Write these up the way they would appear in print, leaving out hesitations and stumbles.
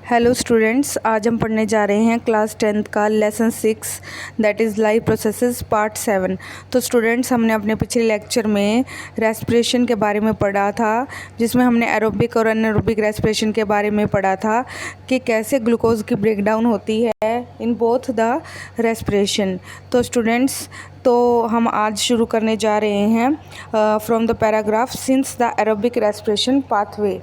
Hello students, आज हम पढ़ने जा रहे हैं क्लास 10th का lesson 6 that is life processes part 7। तो स्टूडेंट्स, हमने अपने पिछले लेक्चर में रेस्पिरेशन के बारे में पढ़ा था, जिसमें हमने एरोबिक और अनएरोबिक रेस्पिरेशन के बारे में पढ़ा था कि कैसे ग्लूकोज की ब्रेकडाउन होती है इन बोथ द रेस्पिरेशन। तो स्टूडेंट्स, तो हम आज शुरू करने जा रहे हैं from the paragraph since the aerobic respiration pathway.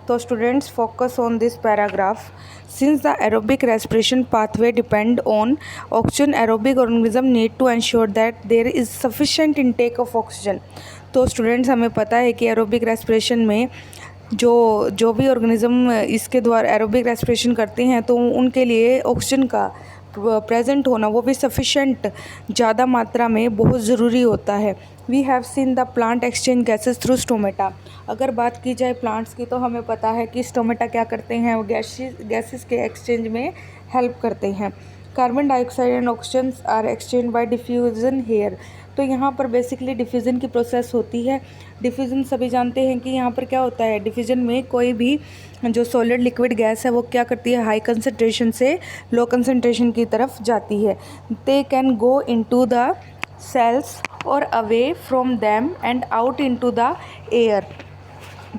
तो students, focus on this paragraph. Since the aerobic respiration pathway depend on oxygen, aerobic organism need to ensure that there is sufficient intake of oxygen. तो students, हमें पता है कि aerobic respiration में जो भी organism इसके द्वारा एरोबिक रेस्पिरेशन करते हैं तो उनके लिए ऑक्सीजन का प्रेजेंट होना, वो भी सफिशेंट ज़्यादा मात्रा में बहुत ज़रूरी होता है। We have seen the plant exchange gases through stomata. अगर बात की जाए प्लांट्स की, तो हमें पता है कि स्टोमेटा क्या करते हैं, वो गैसेस के एक्सचेंज में हेल्प करते हैं। Carbon dioxide and oxygen are exchange by diffusion here. तो यहाँ पर बेसिकली डिफ्यूज़न की प्रोसेस होती है। डिफ्यूज़न सभी जानते हैं कि यहाँ पर क्या होता है, डिफ्यूज़न में कोई भी जो सॉलिड लिक्विड गैस है वो क्या करती है, हाई कंसनट्रेशन से लो कंसनट्रेशन की तरफ जाती है। They can go into the cells और away from them and out into the air.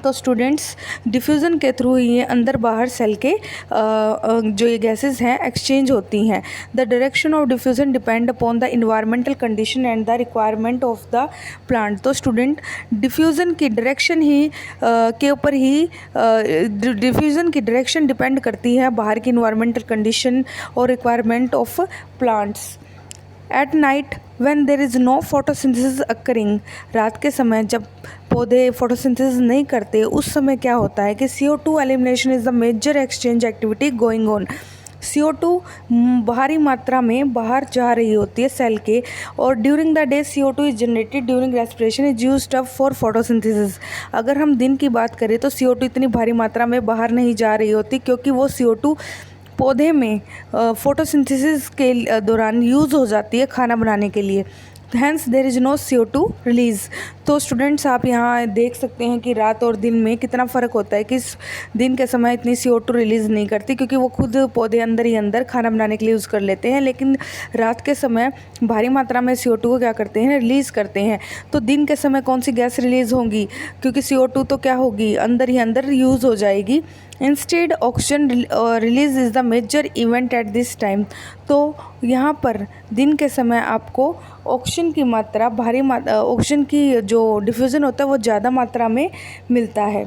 तो स्टूडेंट्स, डिफ्यूज़न के थ्रू ये अंदर बाहर सेल के जो ये गैसेस हैं एक्सचेंज होती हैं। The direction of diffusion depend upon the environmental condition and the requirement of the plant. तो स्टूडेंट, डिफ्यूज़न की डायरेक्शन ही के ऊपर ही डिफ्यूज़न की डायरेक्शन डिपेंड करती है बाहर की इन्वायरमेंटल कंडीशन और requirement of plants. At night when there is no photosynthesis occurring, रात के समय जब पौधे फोटोसिंथेसिस नहीं करते, उस समय क्या होता है कि CO2 elimination is the major exchange activity going on. CO2 भारी मात्रा में बाहर जा रही होती है सेल के, और during the day CO2 is generated during respiration is used up for photosynthesis. अगर हम दिन की बात करें तो CO2 इतनी भारी मात्रा में बाहर नहीं जा रही होती, क्योंकि वो CO2 पौधे में फोटोसिंथेसिस के दौरान यूज़ हो जाती है खाना बनाने के लिए। Hence there is no CO2 release. तो स्टूडेंट्स, आप यहाँ देख सकते हैं कि रात और दिन में कितना फ़र्क होता है कि दिन के समय इतनी CO2 रिलीज़ नहीं करती, क्योंकि वो खुद पौधे अंदर ही अंदर खाना बनाने के लिए यूज़ कर लेते हैं, लेकिन रात के समय भारी मात्रा में CO2 को क्या करते हैं, रिलीज़ करते हैं। तो दिन के समय कौन सी गैस रिलीज़ होगी, क्योंकि CO2 तो क्या होगी, अंदर ही अंदर यूज़ हो जाएगी। Instead oxygen release is the major event at this time. तो यहाँ पर दिन के समय आपको ऑक्सीजन की मात्रा ऑक्सीजन की जो डिफ्यूज़न होता है वो ज़्यादा मात्रा में मिलता है।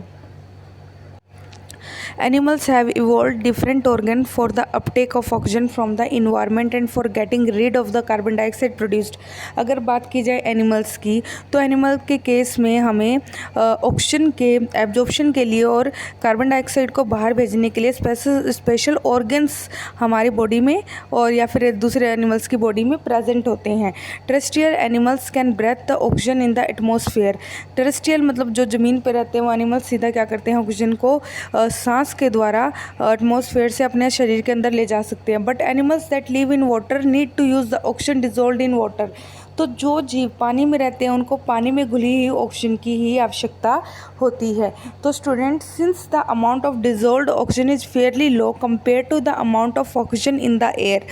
Animals have evolved different organs for the uptake of oxygen from the environment and for getting rid of the carbon dioxide produced. अगर बात की जाए एनिमल्स की, तो एनिमल के केस में हमें ऑक्सीजन के एब्जॉर्प्शन के लिए और कार्बन डाइऑक्साइड को बाहर भेजने के लिए स्पेशल ऑर्गन्स हमारी बॉडी में और या फिर दूसरे एनिमल्स की बॉडी में प्रेजेंट होते हैं। Terrestrial animals can breathe the oxygen in the atmosphere. Terrestrial मतलब जो ज़मीन पर रहते हैं वो एनिमल्स सीधा क्या करते हैं, ऑक्सीजन को सांस के द्वारा एटमॉस्फेयर से अपने शरीर के अंदर ले जा सकते हैं। But animals that live in water need to use the oxygen dissolved in water. तो जो जीव पानी में रहते हैं उनको पानी में घुली हुई ऑक्सीजन की ही आवश्यकता होती है। तो student, since the amount of dissolved oxygen is fairly low compare to the amount of oxygen in the air,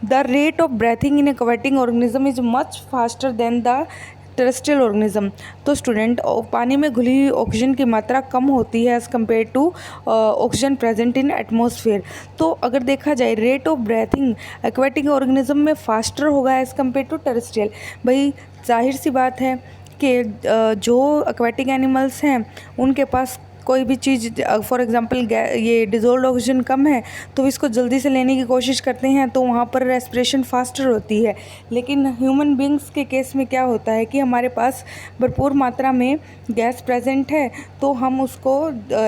the rate of breathing in aquatic organism is much faster than the terrestrial organism. तो student, पानी में घुली हुई oxygen की मात्रा कम होती है as compare to oxygen present in atmosphere. तो अगर देखा जाए rate of breathing aquatic organism में फास्टर होगा एज़ कम्पेयर टू टेरेस्ट्रियल। भाई जाहिर सी बात है कि जो एक्वाटिक एनिमल्स हैं उनके पास कोई भी चीज़, फॉर एग्जांपल ये डिज़ोल्व्ड ऑक्सीजन कम है तो इसको जल्दी से लेने की कोशिश करते हैं, तो वहाँ पर रेस्पिरेशन फास्टर होती है। लेकिन ह्यूमन बींग्स के केस में क्या होता है कि हमारे पास भरपूर मात्रा में गैस प्रेजेंट है, तो हम उसको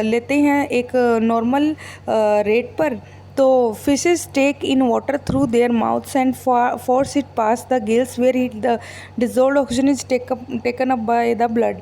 लेते हैं एक नॉर्मल रेट पर। तो fishes take in water through their mouths and force it pass the gills where it the dissolved oxygen is taken up by the blood.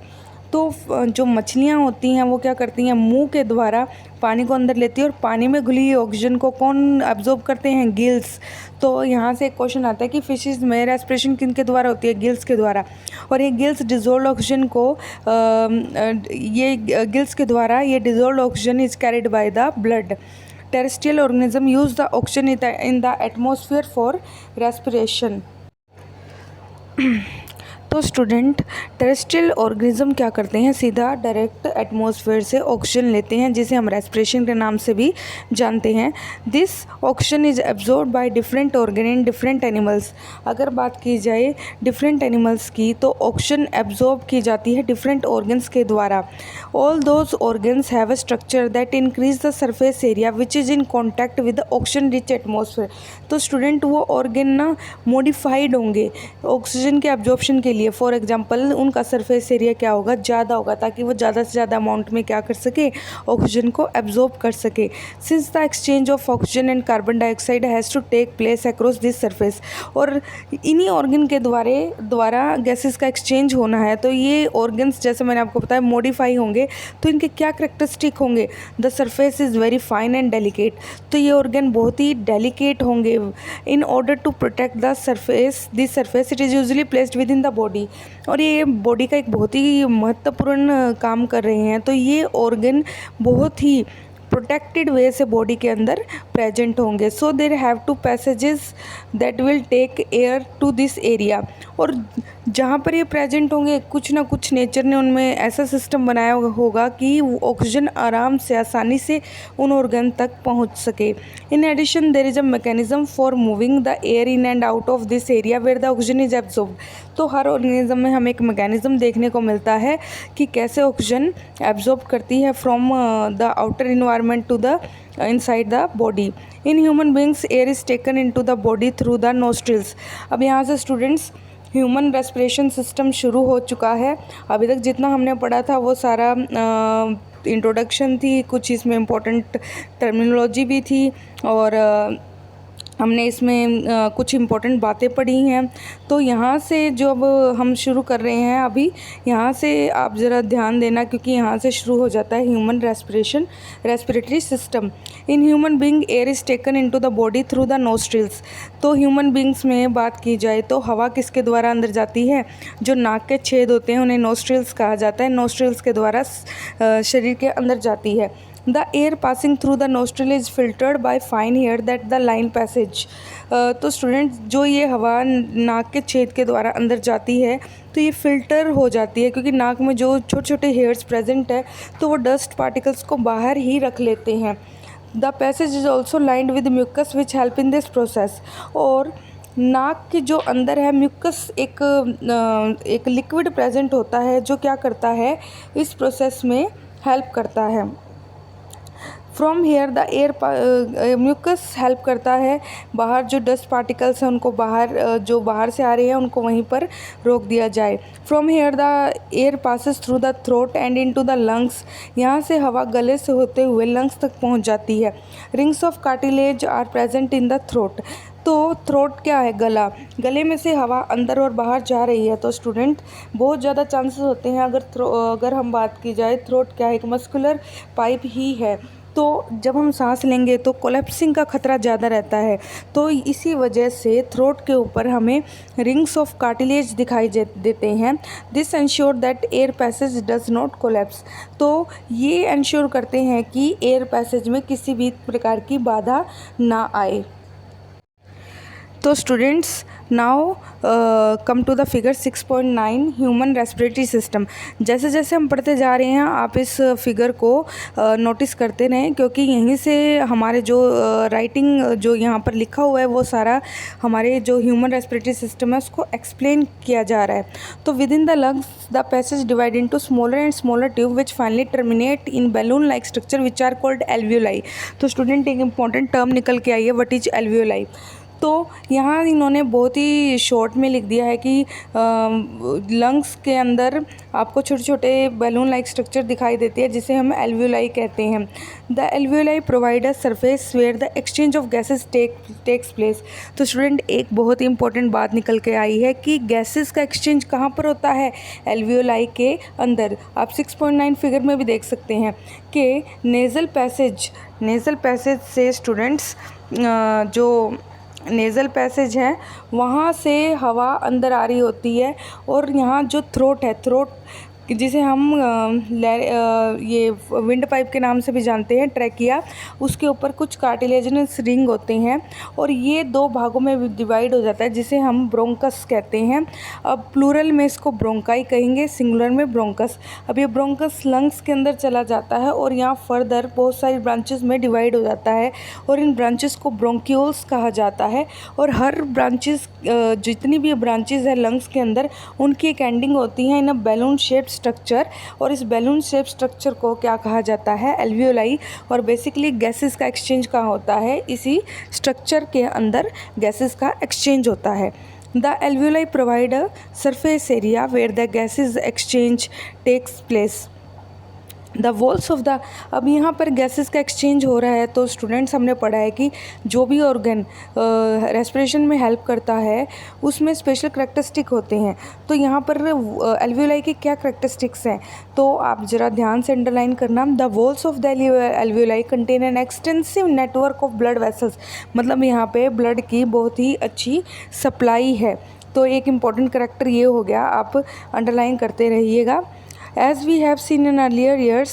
तो जो मछलियाँ होती हैं वो क्या करती हैं, मुंह के द्वारा पानी को अंदर लेती है, और पानी में घुली हुई ऑक्सीजन को कौन एब्जॉर्ब करते हैं, गिल्स। तो यहाँ से एक क्वेश्चन आता है कि फिशेस में रेस्पिरेशन किन के द्वारा होती है, गिल्स के द्वारा। और ये गिल्स डिजोल्व ऑक्सीजन को ये गिल्स के द्वारा ये dissolve oxygen is carried by the blood. terrestrial organism use the oxygen in the atmosphere for respiration. तो स्टूडेंट टेरेस्ट्रियल ऑर्गेनिज्म क्या करते हैं, सीधा डायरेक्ट एटमॉस्फेयर से ऑक्सीजन लेते हैं, जिसे हम रेस्पिरेशन के नाम से भी जानते हैं. This oxygen is absorb by different organ in different animals. अगर बात की जाए डिफरेंट एनिमल्स की, तो ऑक्सीजन एब्जॉर्ब की जाती है डिफरेंट ऑर्गन्स के द्वारा. All those organs have a structure that increase the surface area which is in contact with the oxygen rich atmosphere. तो स्टूडेंट वो ऑर्गन ना मॉडिफाइड होंगे ऑक्सीजन के एब्जॉर्प्शन के लिए. फॉर एग्जांपल उनका सरफेस एरिया क्या होगा, ज़्यादा होगा, ताकि वो ज़्यादा से ज़्यादा अमाउंट में क्या कर सके, ऑक्सीजन को एब्जॉर्ब कर सके. Since the exchange of oxygen and carbon dioxide has to take place across this surface. और इन्हीं ऑर्गन के द्वारा गैसेस का एक्सचेंज होना है. तो ये ऑर्गन्स जैसे मैंने आपको बताया मॉडिफाई होंगे. तो इनके क्या करेक्टरिस्टिक होंगे, the surface is very fine and delicate. तो ये ऑर्गन बहुत ही डेलिकेट होंगे. In order to protect the surface this surface it is usually placed within the body. और ये बॉडी का एक बहुत ही महत्वपूर्ण काम कर रहे हैं. तो ये ऑर्गन बहुत ही प्रोटेक्टेड वे से बॉडी के अंदर प्रेजेंट होंगे. So there have two passages that will take air to this area. और जहाँ पर ये प्रेजेंट होंगे, कुछ ना कुछ नेचर ने उनमें ऐसा सिस्टम बनाया होगा कि ऑक्सीजन आराम से आसानी से उन ऑर्गन तक पहुँच सके. In addition there is a mechanism for moving the air in and out of this area where the oxygen is absorb. तो हर ऑर्गेनिज्म में हमें एक मैकेनिज्म देखने को मिलता है कि कैसे ऑक्सीजन एब्जॉर्ब करती है from the outer environment to the inside the body. In human beings air is taken into the body through the nostrils. अब यहाँ से स्टूडेंट्स ह्यूमन रेस्पिरेशन सिस्टम शुरू हो चुका है. अभी तक जितना हमने पढ़ा था वो सारा इंट्रोडक्शन थी, कुछ इसमें इम्पोर्टेंट टर्मिनोलॉजी भी थी, और हमने इसमें कुछ इम्पोर्टेंट बातें पढ़ी हैं. तो यहाँ से जो अब हम शुरू कर रहे हैं, अभी यहाँ से आप ज़रा ध्यान देना, क्योंकि यहाँ से शुरू हो जाता है human respiratory system. In human being air is taken into the body through the nostrils. तो ह्यूमन बींग्स में बात की जाए तो हवा किसके द्वारा अंदर जाती है, जो नाक के छेद होते हैं उन्हें नोस्ट्रिल्स कहा जाता है. नोस्ट्रिल्स के द्वारा शरीर के अंदर जाती है. The air passing through the nostril is filtered by fine hair that the line passage. तो स्टूडेंट जो ये हवा नाक के छेद के द्वारा अंदर जाती है, तो ये फ़िल्टर हो जाती है, क्योंकि नाक में जो छोटे छोटे हेयर्स प्रेजेंट है तो वो डस्ट पार्टिकल्स को बाहर ही रख लेते हैं. The passage is also lined with mucus which help in this process. और नाक के जो अंदर है म्यूकस एक लिक्विड प्रेजेंट होता है जो क्या करता है, इस प्रोसेस में हेल्प करता है. From here the air mucus help करता है बाहर जो डस्ट पार्टिकल्स हैं उनको जो बाहर से आ रहे हैं उनको वहीं पर रोक दिया जाए. From here the air passes through the throat and into the lungs. यहाँ से हवा गले से होते हुए लंग्स तक पहुँच जाती है. Rings of cartilage are present in the throat. तो थ्रोट क्या है, गले में से हवा अंदर और बाहर जा रही है. तो स्टूडेंट बहुत ज़्यादा चांसेस होते हैं, अगर हम बात की जाए, थ्रोट क्या है, एक मस्कुलर पाइप ही है. तो जब हम सांस लेंगे तो कोलैप्सिंग का खतरा ज़्यादा रहता है. तो इसी वजह से थ्रोट के ऊपर हमें रिंग्स ऑफ कार्टिलेज दिखाई देते हैं. This ensure that air passage does not collapse. तो ये एंश्योर करते हैं कि एयर पैसेज में किसी भी प्रकार की बाधा ना आए. तो students now come to the figure 6.9 human respiratory system. जैसे जैसे हम पढ़ते जा रहे हैं आप इस फिगर को नोटिस करते रहें, क्योंकि यहीं से हमारे जो राइटिंग जो यहाँ पर लिखा हुआ है वो सारा हमारे जो ह्यूमन रेस्पिरेटरी सिस्टम है उसको एक्सप्लेन किया जा रहा है. तो within the lungs the passage divide into smaller and smaller tube which finally terminate in balloon like structure which are called alveoli. तो स्टूडेंट एक इंपॉर्टेंट टर्म निकल के आई है, व्हाट इज एल्वियोलाई. तो यहाँ इन्होंने बहुत ही शॉर्ट में लिख दिया है कि लंग्स के अंदर आपको छोटे छोटे बैलून लाइक स्ट्रक्चर दिखाई देती है जिसे हम एल्वियोलाई कहते हैं. The alveoli provide a surface where the exchange of gases takes place. तो स्टूडेंट एक बहुत ही इंपॉर्टेंट बात निकल के आई है कि गैसेस का एक्सचेंज कहाँ पर होता है, एल्वियोलाई के अंदर. आप 6.9 फिगर में भी देख सकते हैं कि नेज़ल पैसेज से स्टूडेंट्स जो नेज़ल पैसेज है वहाँ से हवा अंदर आ रही होती है, और यहाँ जो थ्रोट है, थ्रोट कि जिसे हम ये विंड पाइप के नाम से भी जानते हैं, ट्रैकिया, उसके ऊपर कुछ कार्टिलेजिनस रिंग होते हैं और ये 2 भागों में डिवाइड हो जाता है जिसे हम ब्रोंकस कहते हैं। अब प्लूरल में इसको ब्रोंकाई कहेंगे, सिंगुलर में ब्रोंकस। अब ये ब्रोंकस लंग्स के अंदर चला जाता है और यहाँ फर्दर बहुत सारी ब्रांचेस में डिवाइड हो जाता है और इन ब्रांचेस को ब्रोंक्यूल्स कहा जाता है। और हर ब्रांचेस, जितनी भी ब्रांचेस है लंग्स के अंदर, उनकी एक एंडिंग होती है इन अ बैलून शेप स्ट्रक्चर, और इस बैलून शेप स्ट्रक्चर को क्या कहा जाता है? एल्वियोलाई। और बेसिकली गैसेस का एक्सचेंज कहाँ होता है? इसी स्ट्रक्चर के अंदर गैसेस का एक्सचेंज होता है। The alveoli provide a surface area where the gases exchange takes place. The walls of the, अब यहाँ पर गैसेस का एक्सचेंज हो रहा है तो स्टूडेंट्स हमने पढ़ा है कि जो भी ऑर्गन रेस्पिरेशन में हेल्प करता है उसमें स्पेशल करेक्टरिस्टिक होते हैं। तो यहाँ पर एल्वियोलाई की क्या करेक्टरिस्टिक्स हैं, तो आप ज़रा ध्यान से अंडरलाइन करना। The walls of the alveoli contain an extensive network of blood vessels, मतलब यहाँ पे ब्लड की बहुत ही अच्छी सप्लाई है। तो एक इम्पॉर्टेंट करेक्टर ये हो गया, आप अंडरलाइन करते रहिएगा। As we have seen in earlier years,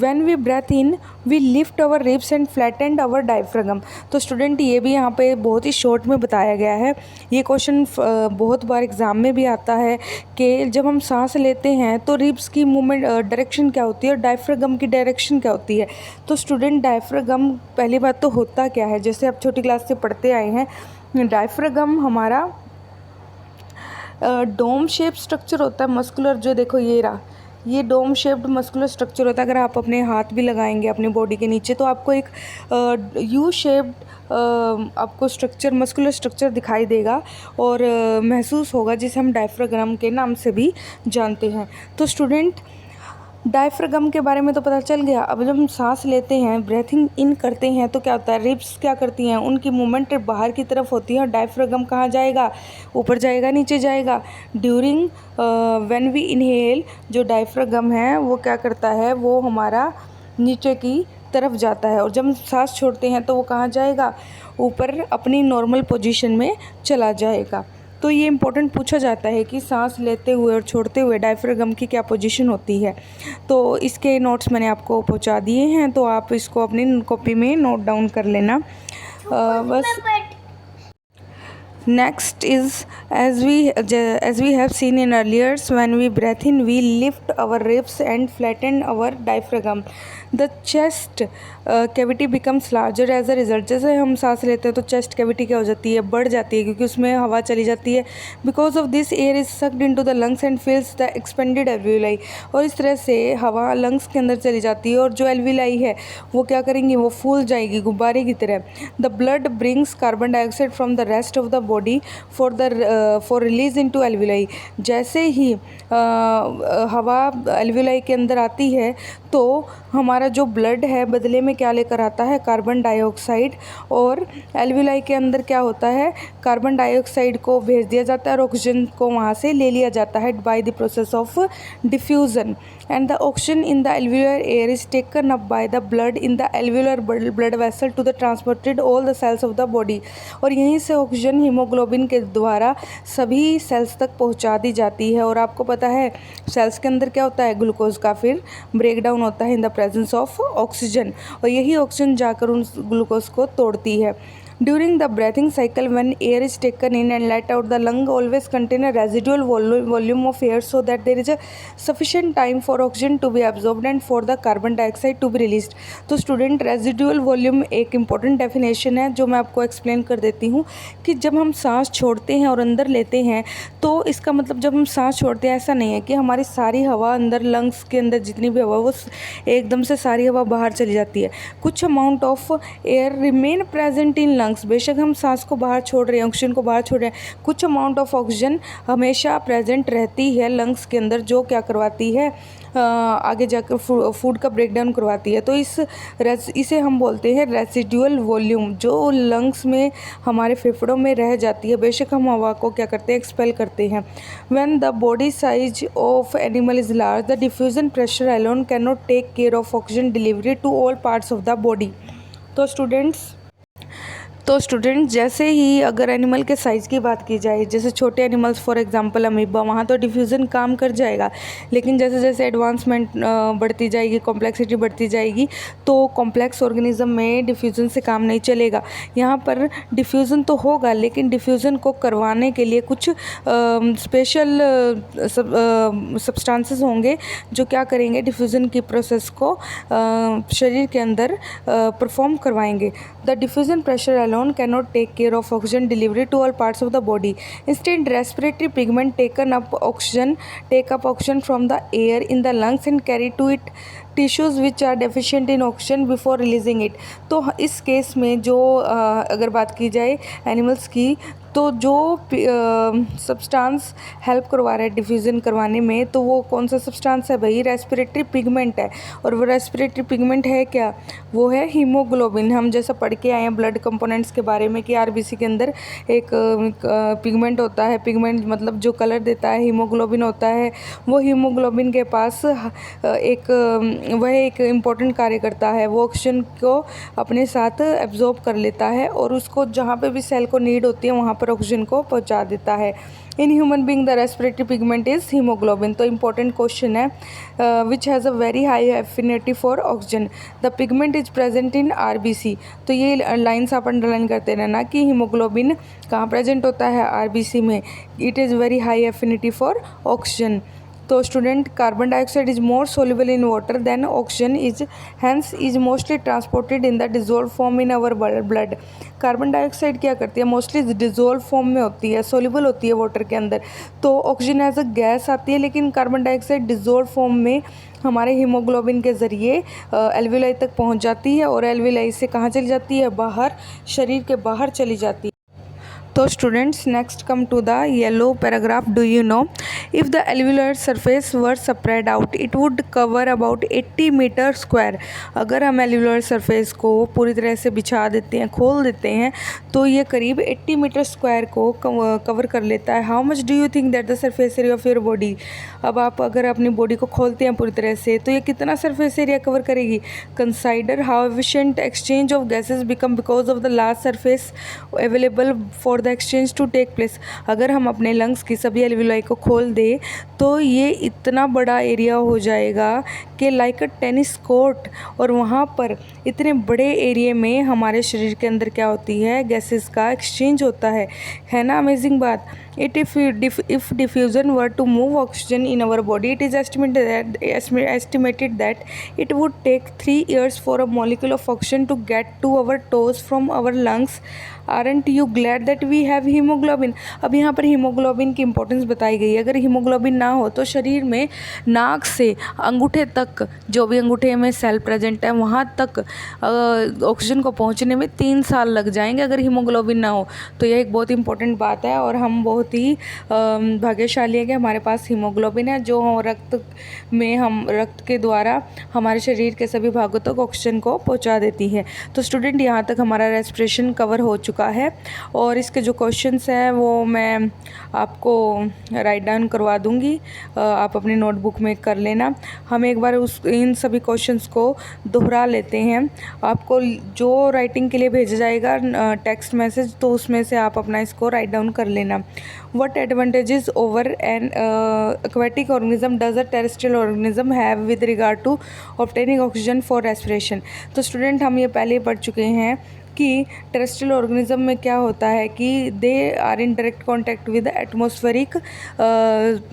when we breathe in, we lift our ribs and flatten our diaphragm। तो स्टूडेंट ये भी यहाँ पे बहुत ही शॉर्ट में बताया गया है। ये क्वेश्चन बहुत बार एग्ज़ाम में भी आता है कि जब हम सांस लेते हैं तो रिब्स की मूवमेंट डायरेक्शन क्या होती है और डायफ्रागम की डायरेक्शन क्या होती है। तो स्टूडेंट डायफ्रागम पहली बात तो होता क्या है, जैसे आप छोटी क्लास से पढ़ते आए हैं, डायफ्रागम हमारा डोम शेप स्ट्रक्चर होता है मस्कुलर, जो देखो ये रहा, ये डोम शेप्ड मस्कुलर स्ट्रक्चर होता है। अगर आप अपने हाथ भी लगाएंगे अपनी बॉडी के नीचे तो आपको एक यू शेप्ड आपको स्ट्रक्चर, मस्कुलर स्ट्रक्चर दिखाई देगा और महसूस होगा, जिसे हम डायफ्रागम के नाम से भी जानते हैं। तो स्टूडेंट डायफ्रागम के बारे में तो पता चल गया। अब जब हम सांस लेते हैं, ब्रेथिंग इन करते हैं तो क्या होता है, रिब्स क्या करती हैं, उनकी मूवमेंट बाहर की तरफ होती है और डायफ्रागम कहाँ जाएगा, ऊपर जाएगा, नीचे जाएगा। ड्यूरिंग व्हेन वी इनहेल, जो डायफ्रागम है वो क्या करता है, वो हमारा नीचे की तरफ जाता है, और जब हम सांस छोड़ते हैं तो वो कहाँ जाएगा, ऊपर अपनी नॉर्मल पोजीशन में चला जाएगा। तो ये इम्पोर्टेंट पूछा जाता है कि सांस लेते हुए और छोड़ते हुए डायफ्रागम की क्या पोजीशन होती है। तो इसके नोट्स मैंने आपको पहुंचा दिए हैं, तो आप इसको अपनी कॉपी में नोट डाउन कर लेना। बस next is, as we have seen in earlier, when we breathe in we lift our ribs and flatten our diaphragm। the chest cavity becomes larger as a result। जैसे हम सांस लेते हैं तो चेस्ट कैविटी क्या हो जाती है, बढ़ जाती है, क्योंकि उसमें हवा चली जाती है। Because of this air is sucked into the lungs and फिल्स the expanded alveoli. और इस तरह से हवा लंग्स के अंदर चली जाती है और जो एल्वियोलाई है वो क्या करेंगी, वो फूल जाएगी गुब्बारे की तरह। The blood brings carbon dioxide from the rest of the body for release into alveoli. जैसे ही हवा एल्वियोलाई के अंदर आती है तो हमारा जो ब्लड है बदले में क्या लेकर आता है, कार्बन डाइऑक्साइड। और एल्वियोलाई के अंदर क्या होता है, कार्बन डाइऑक्साइड को भेज दिया जाता है और ऑक्सीजन को वहाँ से ले लिया जाता है by the process of diffusion. And the oxygen in the alveolar air is taken up by the blood in the alveolar blood vessel to the transported all the cells of the body. और यहीं से oxygen haemoglobin के द्वारा सभी sales तक पहुँचा दी जाती है। और आपको पता है सेल्स के अंदर क्या होता है, ग्लूकोज का फिर ब्रेकडाउन होता है in the presence of oxygen, और यही ऑक्सीजन जाकर उन ग्लूकोज को तोड़ती है। During the breathing cycle, when air is taken in and let out, the lung always contain a residual volume of air so that there is a sufficient time for oxygen to be absorbed and for the carbon dioxide to be released। तो student residual volume एक important definition है जो मैं आपको explain कर देती हूँ कि जब हम सांस छोड़ते हैं और अंदर लेते हैं तो इसका मतलब जब हम सांस छोड़ते हैं ऐसा नहीं है कि हमारी सारी हवा अंदर लंग्स के अंदर जितनी भी हवा वो एकदम से सारी हवा बाहर चली जाती है। कुछ amount of air remain present in lungs. बेशक हम सांस को बाहर छोड़ रहे हैं, ऑक्सीजन को बाहर छोड़ रहे हैं, कुछ अमाउंट ऑफ ऑक्सीजन हमेशा प्रेजेंट रहती है लंग्स के अंदर, जो क्या करवाती है आगे जाकर फूड का ब्रेकडाउन करवाती है। तो इसे हम बोलते हैं रेसिडुअल वॉल्यूम, जो लंग्स में हमारे फेफड़ों में रह जाती है। बेशक हम हवा को क्या करते हैं, एक्सपेल करते हैं। When the body size of animal is large, the diffusion pressure alone can not take care of oxygen delivery to all parts of the body. तो स्टूडेंट्स तो स्टूडेंट जैसे ही अगर एनिमल के साइज़ की बात की जाए, जैसे छोटे एनिमल्स फॉर एग्जांपल अमीबा, वहाँ तो डिफ्यूज़न काम कर जाएगा, लेकिन जैसे जैसे एडवांसमेंट बढ़ती जाएगी, कॉम्प्लेक्सिटी बढ़ती जाएगी, तो कॉम्प्लेक्स ऑर्गेनिज्म में डिफ्यूज़न से काम नहीं चलेगा। यहाँ पर डिफ्यूज़न तो होगा, लेकिन डिफ्यूज़न को करवाने के लिए कुछ स्पेशल सब्सटेंसेस होंगे जो क्या करेंगे, डिफ्यूज़न की प्रोसेस को शरीर के अंदर परफॉर्म करवाएंगे। The diffusion pressure alone cannot take care of oxygen delivery to all parts of the body. Instead, respiratory pigment take up oxygen from the air in the lungs and carry to it tissues which are deficient in oxygen before releasing it. तो इस case में जो अगर बात की जाए animals की, तो जो सब्सटेंस हेल्प करवा रहा है डिफ्यूज़न करवाने में, तो वो कौन सा सब्सटेंस है भाई? रेस्पिरेटरी पिगमेंट है। और वो रेस्पिरेटरी पिगमेंट है क्या? वो है हीमोग्लोबिन। हम जैसा पढ़ के आए हैं ब्लड कंपोनेंट्स के बारे में कि आरबीसी के अंदर एक पिगमेंट होता है, पिगमेंट मतलब जो कलर देता है, हीमोग्लोबिन होता है। वो हीमोग्लोबिन के पास वह एक इम्पॉर्टेंट कार्य करता है, वो ऑक्सीजन को अपने साथ एब्जॉर्ब कर लेता है और उसको जहाँ पे भी सेल को नीड होती है वहाँ पर ऑक्सीजन को पहुँचा देता है। In human being the respiratory pigment is haemoglobin. तो इम्पॉर्टेंट क्वेश्चन है, which has a very high affinity for oxygen. The pigment is present in RBC. तो ये लाइन्स आप अंडरलाइन करते रहना कि हीमोग्लोबिन कहाँ प्रेजेंट होता है? आरबीसी में। It is very high affinity for oxygen. तो student carbon dioxide is more soluble in water than oxygen is, hence is mostly transported in the dissolve form in our blood. Carbon dioxide क्या करती है? Mostly dissolve form में होती है, soluble होती है water के अंदर। तो ऑक्सीजन एज अ गैस आती है, लेकिन कार्बन डाइऑक्साइड डिजोल्व फॉर्म में हमारे हीमोग्लोबिन के ज़रिए एल्विलाई तक पहुंच जाती है और एल्विलाई से कहाँ चली जाती है? बाहर, शरीर के बाहर चली जाती है। तो students next come to the yellow paragraph. Do you know if the alveolar surface were spread out it would cover about 80 metre square. अगर हम एल्वियोलर सरफेस को पूरी तरह से बिछा देते हैं, खोल देते हैं, तो ये करीब 80 मीटर स्क्वायर को कवर कर लेता है। How much do you think that the surface area of your body? अब आप अगर अपनी बॉडी को खोलते हैं पूरी तरह से, तो ये कितना सरफेस एरिया कवर करेगी? Consider how efficient exchange of gases become because of the large surface available for the exchange to take place. अगर हम अपने लंग्स की सभी एल्वियोलाई को खोल दें, तो ये इतना बड़ा एरिया हो जाएगा कि लाइक अ टेनिस कोर्ट, और वहाँ पर इतने बड़े एरिया में हमारे शरीर के अंदर क्या होती है? गैसेस का एक्सचेंज होता है ना? अमेजिंग बात। If diffusion were to move oxygen in our body, it is estimated that it would take 3 years for a molecule of oxygen to get to our toes from our lungs. Aren't you glad that we have hemoglobin? अब यहाँ पर haemoglobin की importance बताई गई है। अगर haemoglobin ना हो तो शरीर में नाक से अंगूठे तक, जो भी अंगूठे में सेल प्रेजेंट है, वहाँ तक ऑक्सीजन को पहुँचने में 3 साल लग जाएंगे अगर हीमोग्लोबिन ना हो। तो यह एक बहुत इंपॉर्टेंट बात है और हम बहुत ही भाग्यशाली है कि हमारे पास हीमोग्लोबिन है, जो रक्त के द्वारा हमारे शरीर के सभी भागों तक ऑक्सीजन को पहुंचा देती है। तो स्टूडेंट यहाँ तक हमारा रेस्पिरेशन कवर हो चुका है और इसके जो क्वेश्चंस हैं वो मैं आपको राइट डाउन करवा दूँगी, आप अपनी नोटबुक में कर लेना। हम एक बार इन सभी क्वेश्चंस को दोहरा लेते हैं। आपको जो राइटिंग के लिए भेजा जाएगा टेक्स्ट मैसेज, तो उसमें से आप अपना इसको राइट डाउन कर लेना। What advantages over an aquatic organism does a terrestrial organism have with regard to obtaining oxygen for respiration? तो स्टूडेंट हम ये पहले ही पढ़ चुके हैं कि टेरेस्ट्रियल ऑर्गेनिज्म में क्या होता है कि they are in direct contact with atmospheric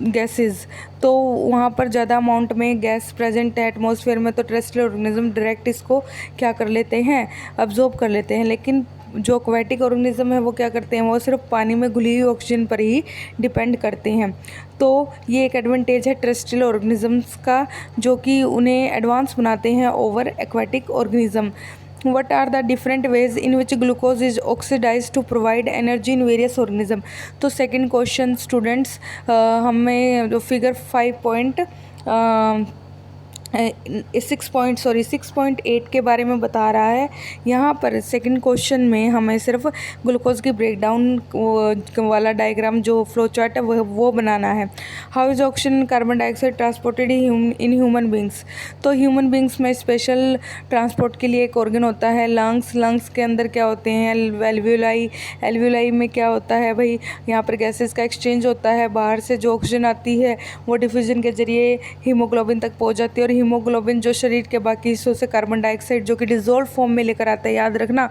gases. तो वहाँ पर ज़्यादा अमाउंट में गैस प्रेजेंट है एटमॉस्फेयर में, तो टेरेस्ट्रियल ऑर्गेनिज्म डायरेक्ट इसको क्या कर लेते हैं? अब्जॉर्ब कर लेते हैं। लेकिन जो एक्वेटिक ऑर्गेनिज्म है वो क्या करते हैं? वो सिर्फ पानी में घुली हुई ऑक्सीजन पर ही डिपेंड करते हैं। तो ये एक एडवांटेज है टेरेस्ट्रियल ऑर्गेनिजम्स का, जो कि उन्हें एडवांस बनाते हैं over aquatic organism. What are the different ways in which glucose is oxidized to provide energy in various organism? तो सेकंड क्वेश्चन स्टूडेंट्स, हमें जो फिगर 5.1 6.8 के बारे में बता रहा है। यहाँ पर सेकंड क्वेश्चन में हमें सिर्फ ग्लूकोज की ब्रेकडाउन वाला डायग्राम जो फ्लो चार्ट है वो बनाना है। How is oxygen carbon dioxide transported in human beings. तो ह्यूमन बींग्स में स्पेशल ट्रांसपोर्ट के लिए एक ऑर्गन होता है लंग्स के अंदर क्या होते हैं एल्वियोलाई में क्या होता है भाई, यहाँ पर गैसेस का एक्सचेंज होता है, बाहर से जो ऑक्सीजन आती है वो डिफ्यूजन के जरिए हीमोग्लोबिन तक पहुँच जाती है और हीमोग्लोबिन जो शरीर के बाकी हिस्सों से कार्बन डाइऑक्साइड जो कि डिजोल्व फॉर्म में लेकर आता है, याद रखना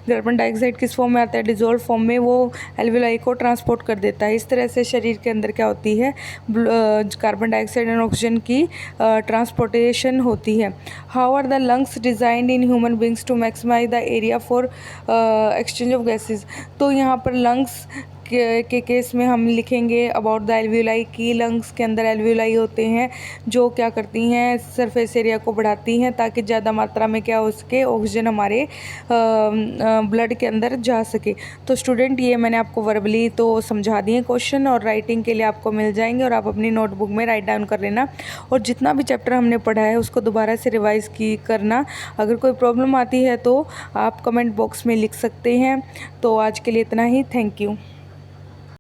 कार्बन डाइऑक्साइड किस फॉर्म में आता है, डिजोल्व फॉर्म में, वो एल्वियोलाई को ट्रांसपोर्ट कर देता है। इस तरह से शरीर के अंदर क्या होती है कार्बन डाइऑक्साइड एंड ऑक्सीजन की ट्रांसपोर्टेशन होती है। How are the lungs designed in human beings to maximise the area for exchange of gases. तो यहाँ पर लंग्स के केस में हम लिखेंगे अबाउट द एल्वियोलाई की लंग्स के अंदर एल्वियोलाई होते हैं जो क्या करती हैं सरफेस एरिया को बढ़ाती हैं ताकि ज़्यादा मात्रा में क्या हो सके ऑक्सीजन हमारे ब्लड के अंदर जा सके। तो स्टूडेंट ये मैंने आपको वर्बली तो समझा दिए क्वेश्चन और राइटिंग के लिए आपको मिल जाएंगे और आप अपनी नोटबुक में राइट डाउन कर लेना और जितना भी चैप्टर हमने पढ़ा है उसको दोबारा से रिवाइज़ करना। अगर कोई प्रॉब्लम आती है तो आप कमेंट बॉक्स में लिख सकते हैं। तो आज के लिए इतना ही, थैंक यू।